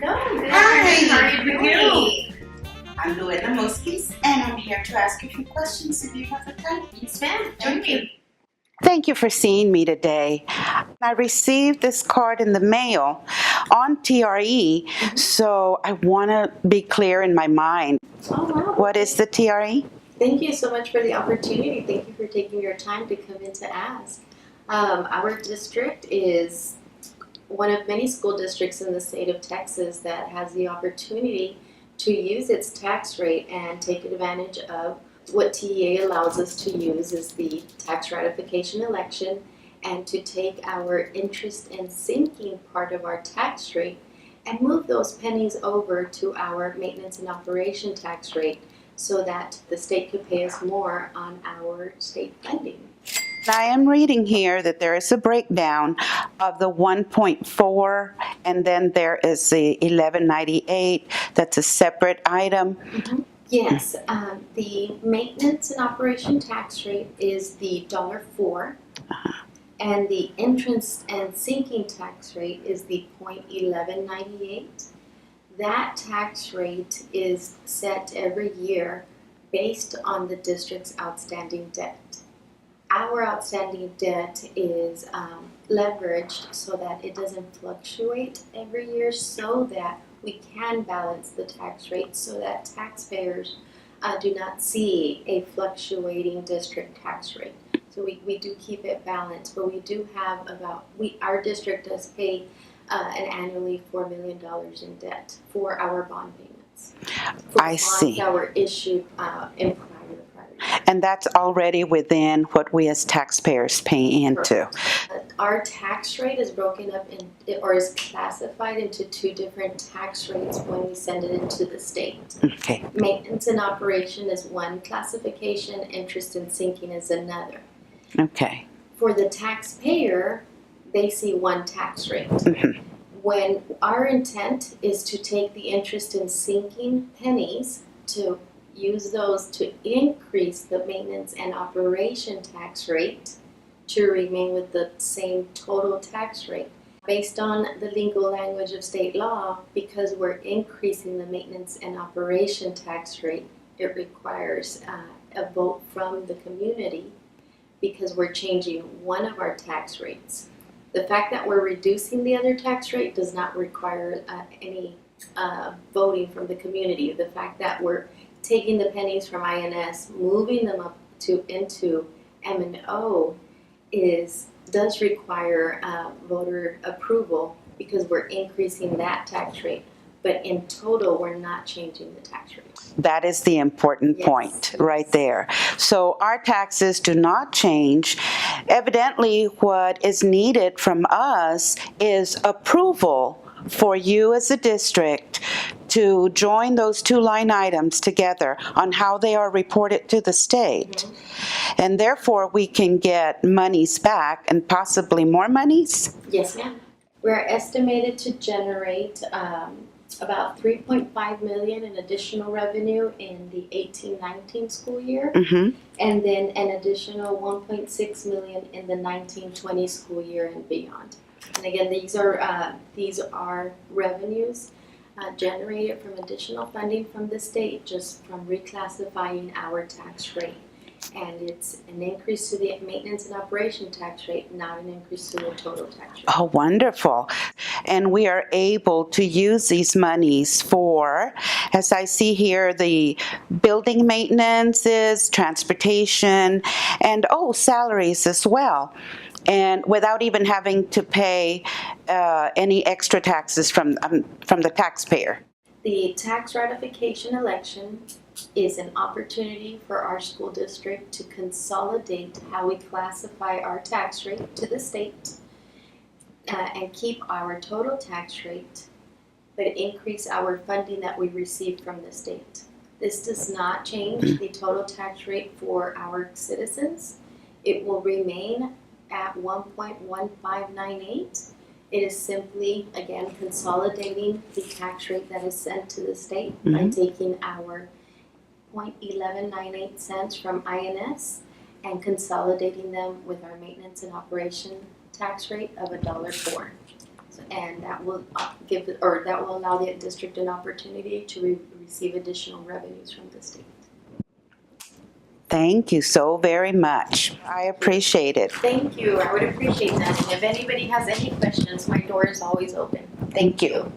No, good Hi. How are you doing? I'm Luella Moskis, and I'm here to ask you a few questions if you have the time. Yes, ma'am. Join me. Thank you for seeing me today. I received this card in the mail on TRE, so I want to be clear in my mind. Oh, wow. What is the TRE? Thank you so much for the opportunity. Thank you for taking your time to come in to ask. Our district is one of many school districts in the state of Texas that has the opportunity to use its tax rate and take advantage of what TEA allows us to use is the tax ratification election and to take our interest and sinking part of our tax rate and move those pennies over to our maintenance and operation tax rate so that the state could pay us more on our state funding. I am reading here that there is a breakdown of the 1.4, and then there is the 1198. That's a separate item. Yes, the maintenance and operation tax rate is the $4, and the interest and sinking tax rate is the .1198. That tax rate is set every year based on the district's outstanding debt. Our outstanding debt is leveraged so that it doesn't fluctuate every year so that we can balance the tax rate so that taxpayers do not see a fluctuating district tax rate. So we do keep it balanced, but we do have our district does pay an annually $4 million in debt for our bond payments. I see. Bonds that were issued in prior years. And that's already within what we as taxpayers pay into. Our tax rate is broken up or is classified into two different tax rates when we send it into the state. Okay. Maintenance and operation is one classification, interest and sinking is another. Okay. For the taxpayer, they see one tax rate. When our intent is to take the interest and sinking pennies to use those to increase the maintenance and operation tax rate to remain with the same total tax rate. Based on the legal language of state law, because we're increasing the maintenance and operation tax rate, it requires a vote from the community because we're changing one of our tax rates. The fact that we're reducing the other tax rate does not require any voting from the community. The fact that we're taking the pennies from INS, moving them up into M&O does require voter approval because we're increasing that tax rate. But in total, we're not changing the tax rate. That is the important point right there. So our taxes do not change. Evidently, what is needed from us is approval for you as a district to join those two line items together on how they are reported to the state. And therefore, we can get monies back and possibly more monies? Yes, ma'am. We're estimated to generate about $3.5 million in additional revenue in the 18-19 school year, and then an additional $1.6 million in the 19-20 school year and beyond. And again, these are revenues generated from additional funding from the state, just from reclassifying our tax rate. And it's an increase to the maintenance and operation tax rate, not an increase to the total tax rate. Oh, wonderful. And we are able to use these monies for, as I see here, the building maintenances, transportation, and salaries as well. And without even having to pay any extra taxes from the taxpayer. The tax ratification election is an opportunity for our school district to consolidate how we classify our tax rate to the state and keep our total tax rate, but increase our funding that we receive from the state. This does not change the total tax rate for our citizens. It will remain at 1.1598. It is simply, again, consolidating the tax rate that is sent to the state by taking our 0.1198 cents from INS and consolidating them with our maintenance and operation tax rate of $1.04. So and that will that will allow the district an opportunity to receive additional revenues from the state. Thank you so very much. I appreciate it. Thank you. I would appreciate that. And if anybody has any questions, my door is always open. Thank you.